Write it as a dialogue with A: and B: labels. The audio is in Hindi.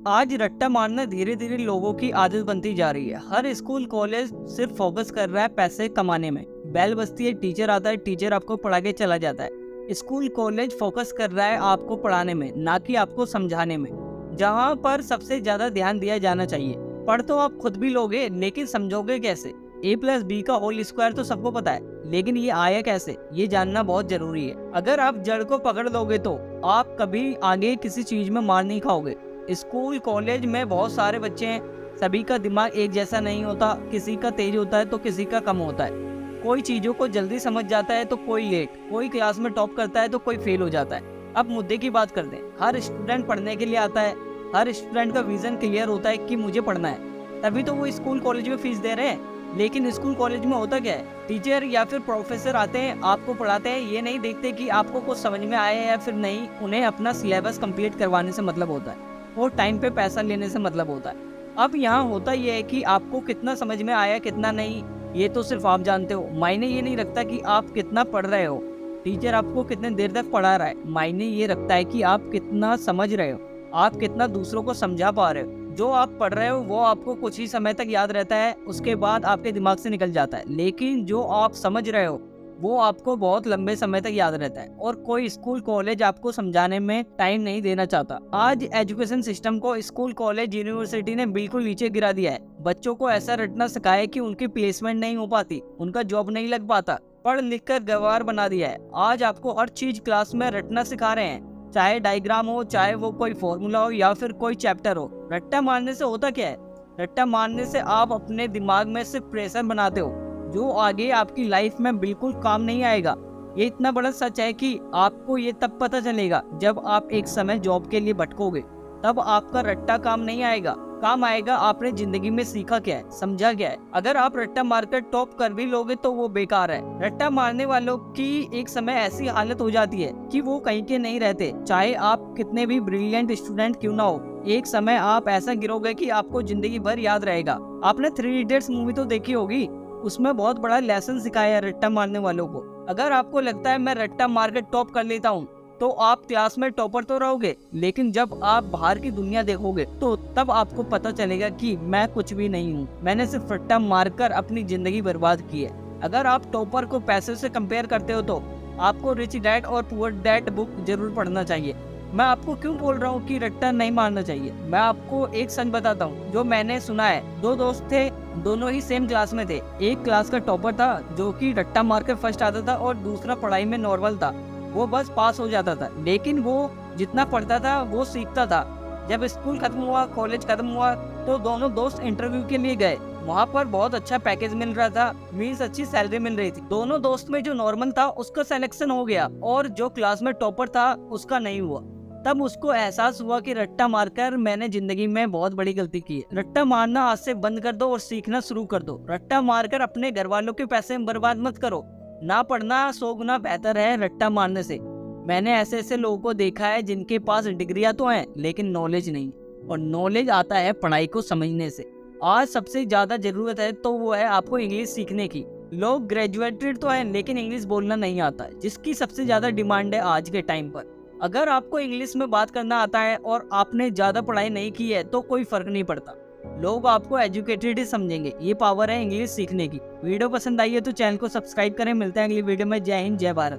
A: आज रट्टा मारना धीरे धीरे लोगों की आदत बनती जा रही है। हर स्कूल कॉलेज सिर्फ फोकस कर रहा है पैसे कमाने में। बेल बजती है, टीचर आता है, टीचर आपको पढ़ा के चला जाता है। स्कूल कॉलेज फोकस कर रहा है आपको पढ़ाने में, ना कि आपको समझाने में, जहाँ पर सबसे ज्यादा ध्यान दिया जाना चाहिए। पढ़ तो आप खुद भी लोगे, लेकिन समझोगे कैसे? A+B का होल स्क्वायर तो सबको पता है, लेकिन ये आया कैसे, ये जानना बहुत जरूरी है। अगर आप जड़ को पकड़ लोगे तो आप कभी आगे किसी चीज में मार नहीं खाओगे। स्कूल कॉलेज में बहुत सारे बच्चे हैं, सभी का दिमाग एक जैसा नहीं होता। किसी का तेज होता है तो किसी का कम होता है। कोई चीजों को जल्दी समझ जाता है तो कोई लेट, कोई क्लास में टॉप करता है तो कोई फेल हो जाता है। अब मुद्दे की बात करते हैं। हर स्टूडेंट पढ़ने के लिए आता है, हर स्टूडेंट का विजन क्लियर होता है कि मुझे पढ़ना है, तभी तो वो स्कूल कॉलेज में फीस दे रहे हैं। लेकिन स्कूल कॉलेज में होता क्या है, टीचर या फिर प्रोफेसर आते हैं, आपको पढ़ाते हैं, ये नहीं देखते कि आपको कुछ समझ में आया या फिर नहीं। उन्हें अपना सिलेबस कंप्लीट करवाने से मतलब होता है और टाइम पे पैसा लेने से मतलब होता है। अब यहाँ होता यह है कि आपको कितना समझ में आया कितना नहीं, ये तो सिर्फ आप जानते हो। मायने ये नहीं रखता कि आप कितना पढ़ रहे हो, टीचर आपको कितने देर तक पढ़ा रहा है। मायने ये रखता है कि आप कितना समझ रहे हो, आप कितना दूसरों को समझा पा रहे हो। जो आप पढ़ रहे हो वो आपको कुछ ही समय तक याद रहता है, उसके बाद आपके दिमाग से निकल जाता है। लेकिन जो आप समझ रहे हो वो आपको बहुत लंबे समय तक याद रहता है, और कोई स्कूल कॉलेज आपको समझाने में टाइम नहीं देना चाहता। आज एजुकेशन सिस्टम को स्कूल कॉलेज यूनिवर्सिटी ने बिल्कुल नीचे गिरा दिया है। बच्चों को ऐसा रटना सिखाया कि उनकी प्लेसमेंट नहीं हो पाती, उनका जॉब नहीं लग पाता, पढ़ लिख कर गवार बना दिया है। आज आपको हर चीज क्लास में रटना सिखा रहे हैं, चाहे डायग्राम हो, चाहे वो कोई फॉर्मूला हो या फिर कोई चैप्टर हो। रट्टा मारने से होता क्या है? रट्टा मारने से आप अपने दिमाग में सिर्फ प्रेशर बनाते हो, जो आगे आपकी लाइफ में बिल्कुल काम नहीं आएगा। ये इतना बड़ा सच है कि आपको ये तब पता चलेगा जब आप एक समय जॉब के लिए भटकोगे, तब आपका रट्टा काम नहीं आएगा। काम आएगा आपने जिंदगी में सीखा क्या है, समझा क्या है। अगर आप रट्टा मारकर टॉप कर भी लोगे तो वो बेकार है। रट्टा मारने वालों की एक समय ऐसी हालत हो जाती है कि वो कहीं के नहीं रहते, चाहे आप कितने भी ब्रिलियंट स्टूडेंट क्यों ना हो। एक समय आप ऐसा गिरोगे कि आपको जिंदगी भर याद रहेगा। आपने 3 इडियट्स मूवी तो देखी होगी, उसमें बहुत बड़ा लेसन सिखाया है रट्टा मारने वालों को। अगर आपको लगता है मैं रट्टा मार के टॉप कर लेता हूँ, तो आप क्लास में टॉपर तो रहोगे, लेकिन जब आप बाहर की दुनिया देखोगे तो तब आपको पता चलेगा कि मैं कुछ भी नहीं हूँ, मैंने सिर्फ रट्टा मारकर अपनी जिंदगी बर्बाद की है। अगर आप टॉपर को पैसे से कंपेयर करते हो तो आपको रिच डैड और पुअर डैड बुक जरूर पढ़ना चाहिए। मैं आपको क्यों बोल रहा हूँ कि रट्टा नहीं मारना चाहिए, मैं आपको एक सच बताता हूँ जो मैंने सुना है। 2 दोस्त थे, दोनों ही सेम क्लास में थे। एक क्लास का टॉपर था जो कि रट्टा मार कर फर्स्ट आता था, और दूसरा पढ़ाई में नॉर्मल था, वो बस पास हो जाता था। लेकिन वो जितना पढ़ता था वो सीखता था। जब स्कूल खत्म हुआ, कॉलेज खत्म हुआ, तो दोनों दोस्त इंटरव्यू के लिए गए। वहाँ पर बहुत अच्छा पैकेज मिल रहा था, मीन्स अच्छी सैलरी मिल रही थी। दोनों दोस्त में जो नॉर्मल था उसका सिलेक्शन हो गया, और जो क्लास में टॉपर था उसका नहीं हुआ। तब उसको एहसास हुआ कि रट्टा मारकर मैंने जिंदगी में बहुत बड़ी गलती की है। रट्टा मारना आज से बंद कर दो और सीखना शुरू कर दो। रट्टा मारकर अपने घर वालों के पैसे बर्बाद मत करो। ना पढ़ना 100 गुना बेहतर है रट्टा मारने से। मैंने ऐसे ऐसे लोगों को देखा है जिनके पास डिग्रियां तो हैं लेकिन नॉलेज नहीं, और नॉलेज आता है पढ़ाई को समझने से। आज सबसे ज्यादा जरूरत है तो वो है आपको इंग्लिश सीखने की। लोग ग्रेजुएटेड तो हैं लेकिन इंग्लिश बोलना नहीं आता, जिसकी सबसे ज्यादा डिमांड है आज के टाइम पर। अगर आपको इंग्लिश में बात करना आता है और आपने ज्यादा पढ़ाई नहीं की है तो कोई फर्क नहीं पड़ता, लोग आपको एजुकेटेड ही समझेंगे। ये पावर है इंग्लिश सीखने की। वीडियो पसंद आई है तो चैनल को सब्सक्राइब करें। मिलते हैं अगली वीडियो में। जय हिंद, जय भारत।